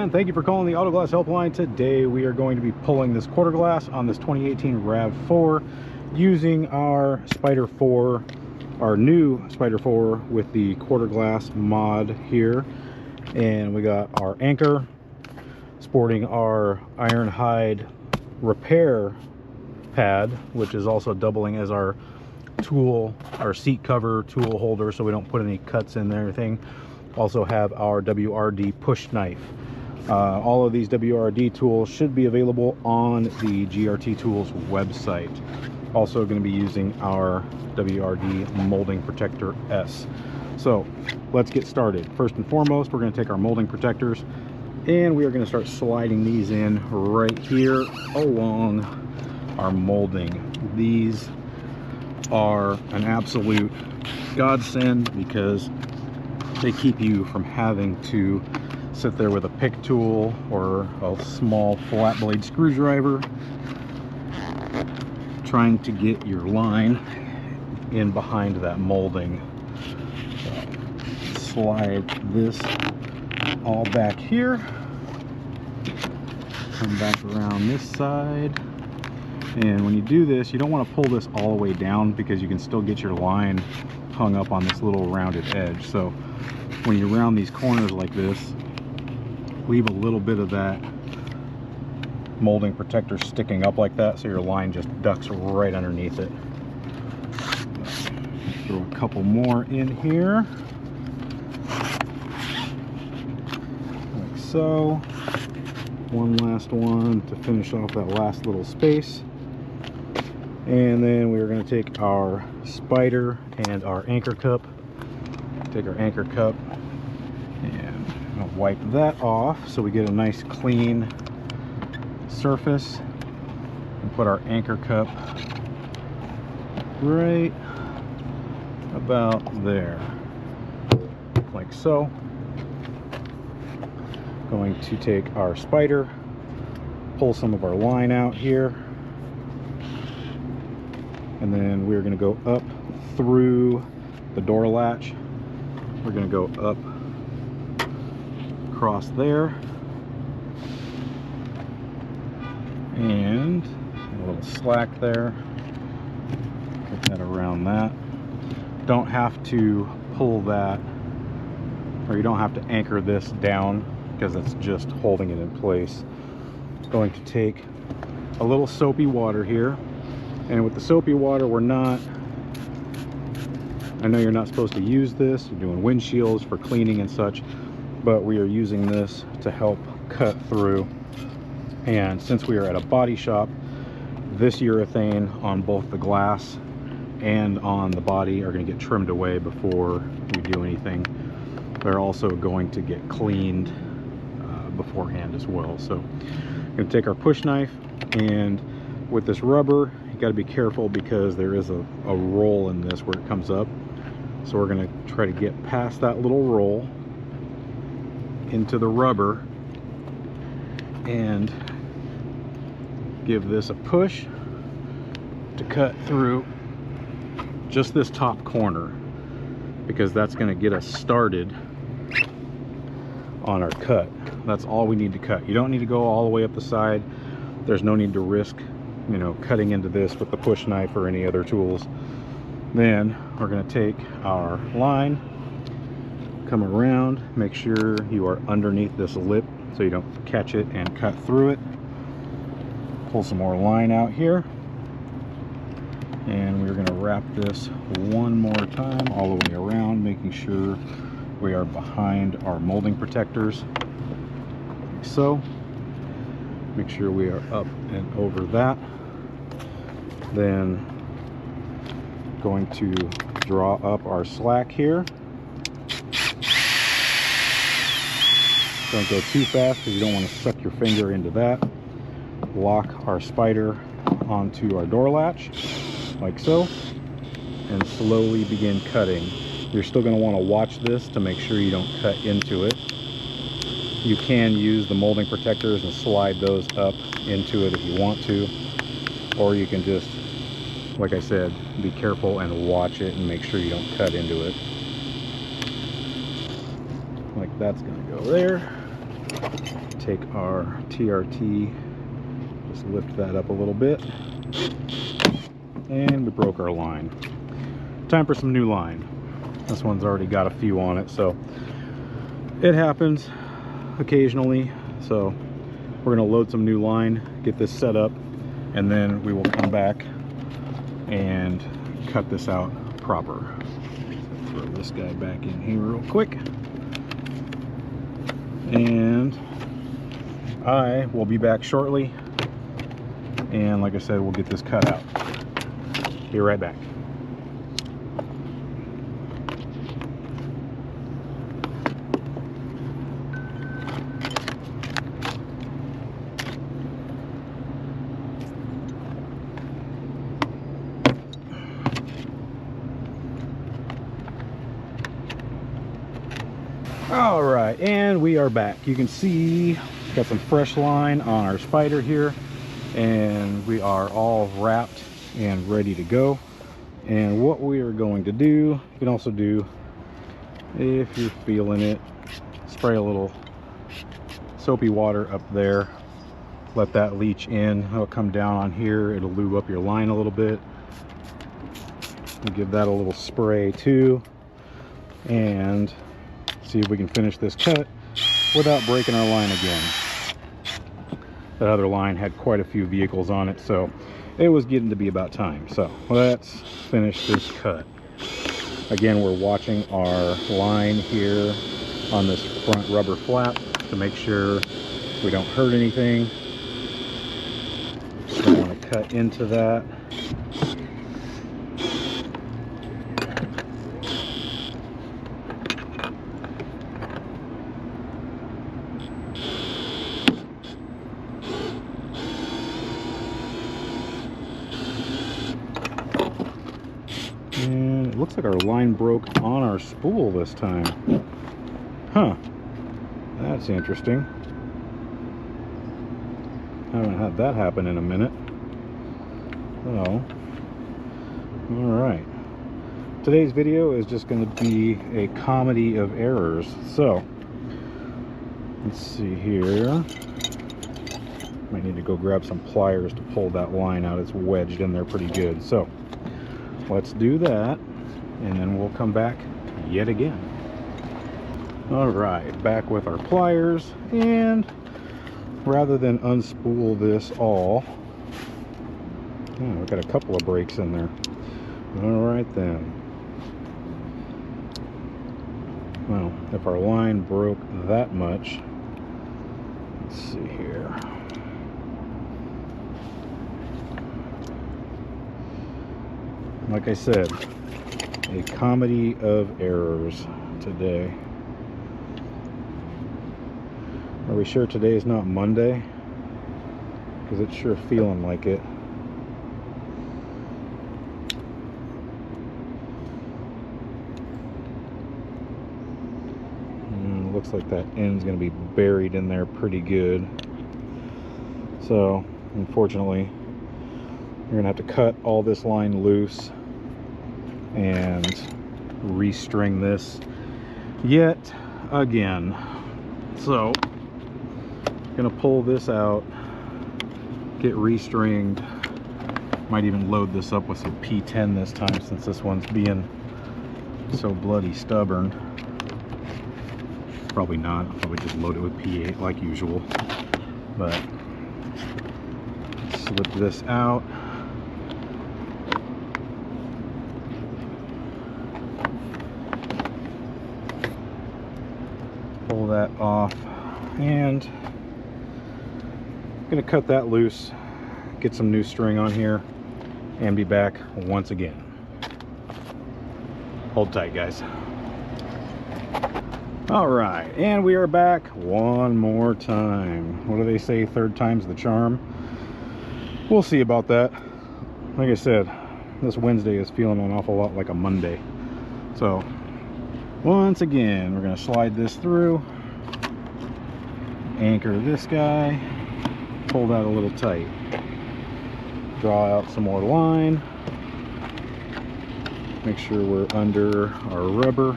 and thank you for calling the Auto Glass Helpline. Today we are going to be pulling this quarter glass on this 2018 RAV4 using our Spider 4, our new Spider 4 with the quarter glass mod here. And we got our anchor sporting our iron hide repair pad, which is also doubling as our tool, our seat cover tool holder, so we don't put any cuts in there or anything. Also have our WRD push knife. All of these WRD tools should be available on the GRT Tools website. Also going to be using our WRD molding protector S. So let's get started. First and foremost, we're going to take our molding protectors and we are going to start sliding these in right here along our molding. These are an absolute godsend because they keep you from having to sit there with a pick tool or a small flat blade screwdriver trying to get your line in behind that molding. So, slide this all back here, come back around this side, and when you do this, you don't want to pull this all the way down because you can still get your line hung up on this little rounded edge. So when you round these corners like this, leave a little bit of that molding protector sticking up like that so your line just ducks right underneath it. Throw a couple more in here, like so. One last one to finish off that last little space. And then we're going to take our Spider and our anchor cup. Take our anchor cup and wipe that off so we get a nice clean surface, and put our anchor cup right about there, like so. Going to take our Spider, pull some of our line out here, and then we're going to go up through the door latch. We're going to go up across there and a little slack there. Get that around that. Don't have to pull that, or you don't have to anchor this down because it's just holding it in place. Going to take a little soapy water here, and with the soapy water, we're not, I know you're not supposed to use this, you're doing windshields for cleaning and such, but we are using this to help cut through. And since we are at a body shop, this urethane on both the glass and on the body are going to get trimmed away before we do anything. They're also going to get cleaned beforehand as well. So I'm going to take our push knife, and with this rubber you got to be careful because there is a roll in this where it comes up. So we're going to try to get past that little roll into the rubber and give this a push to cut through just this top corner, because that's going to get us started on our cut. That's all we need to cut. You don't need to go all the way up the side. There's no need to risk, you know, cutting into this with the push knife or any other tools. Then we're going to take our line, come around, make sure you are underneath this lip so you don't catch it and cut through it. Pull some more line out here, and we're going to wrap this one more time all the way around, making sure we are behind our molding protectors, like so. Make sure we are up and over that. Then going to draw up our slack here. Don't go too fast because you don't want to suck your finger into that. Lock our Spider onto our door latch, like so, and slowly begin cutting. You're still going to want to watch this to make sure you don't cut into it. You can use the molding protectors and slide those up into it if you want to, or you can just, like I said, be careful and watch it and make sure you don't cut into it. Like that's going to go there. take our TRT, just lift that up a little bit, and we broke our line. Time for some new line. This one's already got a few on it, so it happens occasionally. So we're going to load some new line, get this set up, and then we will come back and cut this out proper. So throw this guy back in here real quick, and I will be back shortly, and like I said, we'll get this cut out. Be right back. All right, and we are back. You can see got some fresh line on our Spider here, and we are all wrapped and ready to go. And what we are going to do, you can also do, if you're feeling it, spray a little soapy water up there, let that leach in. It'll come down on here, it'll lube up your line a little bit. We'll give that a little spray too, and see if we can finish this cut without breaking our line again. That other line had quite a few vehicles on it, so it was getting to be about time. So let's finish this cut. Again, we're watching our line here on this front rubber flap to make sure we don't hurt anything. Don't want to cut into that. And it looks like our line broke on our spool this time. Huh. That's interesting. Haven't had that happen in a minute. So, alright. Today's video is just going to be a comedy of errors. So, let's see here. Might need to go grab some pliers to pull that line out. It's wedged in there pretty good. So, let's do that, and then we'll come back yet again. All right, back with our pliers, and rather than unspool this all, we've got a couple of breaks in there. All right then. Well, if our line broke that much, let's see here. Like I said, a comedy of errors today. Are we sure today is not Monday? Because it's sure feeling like it. Looks like that end's going to be buried in there pretty good. So, unfortunately, you're going to have to cut all this line loose and restring this yet again. So, gonna pull this out, get restringed. Might even load this up with some P10 this time, since this one's being so bloody stubborn. Probably not. I'll probably just load it with P8 like usual. But slip this out. Pull that off, and I'm gonna cut that loose, get some new string on here, and be back once again. Hold tight, guys. All right, and we are back one more time. What do they say? Third time's the charm. We'll see about that. Like I said, this Wednesday is feeling an awful lot like a Monday. So, once again, we're going to slide this through, anchor this guy, pull that a little tight, draw out some more line, make sure we're under our rubber,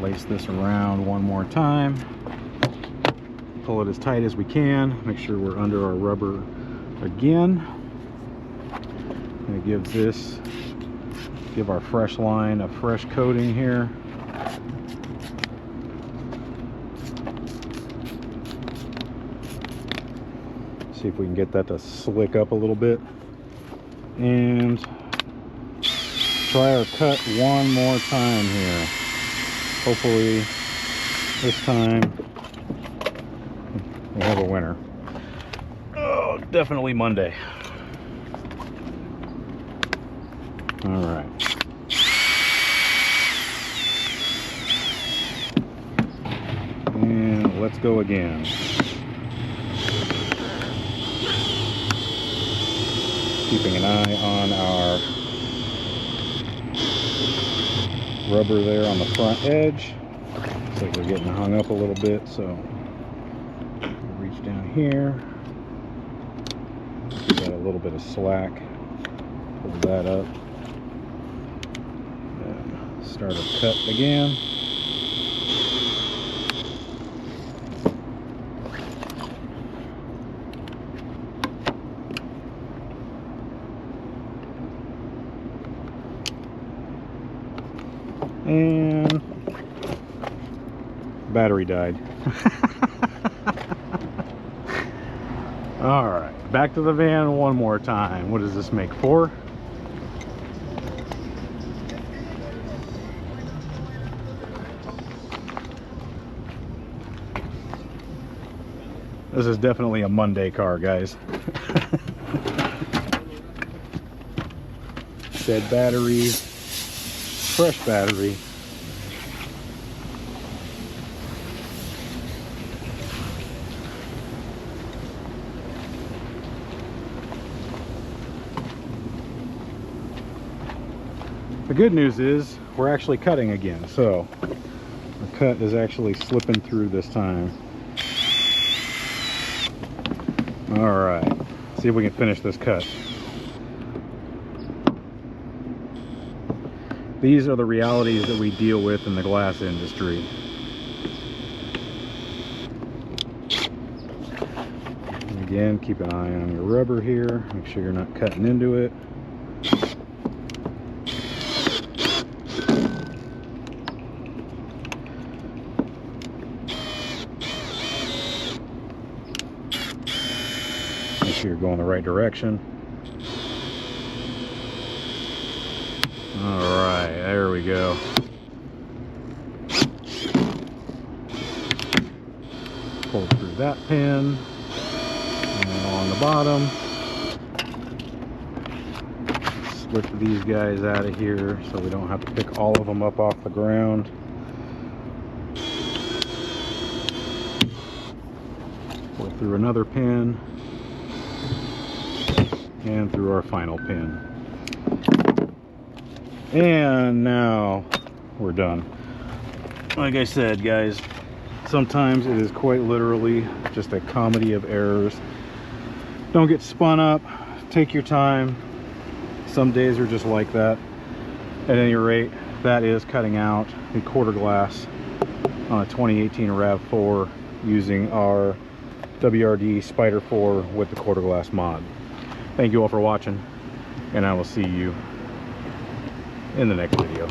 lace this around one more time, pull it as tight as we can. Make sure we're under our rubber again. I'm going to give our fresh line a fresh coating here. See if we can get that to slick up a little bit. And try our cut one more time here. Hopefully this time we have a winner. Oh, definitely Monday. All right. And let's go again. Keeping an eye on our rubber there on the front edge. Looks like we're getting hung up a little bit, so reach down here. Got a little bit of slack. Pull that up. And start a cut again. And battery died. All right, back to the van one more time. What does this make? 4? This is definitely a Monday car, guys. Dead battery. Fresh battery. The good news is we're actually cutting again, so the cut is actually slipping through this time. All right, see if we can finish this cut. These are the realities that we deal with in the glass industry. And again, keep an eye on your rubber here. Make sure you're not cutting into it. Make sure you're going the right direction. All right, there we go. Pull through that pin and along the bottom. Slip these guys out of here so we don't have to pick all of them up off the ground. Pull through another pin and through our final pin. And now we're done. Like I said, guys, sometimes it is quite literally just a comedy of errors. Don't get spun up. Take your time. Some days are just like that. At any rate, that is cutting out the quarter glass on a 2018 RAV4 using our WRD Spider 4 with the quarter glass mod. Thank you all for watching, and I will see you in the next video.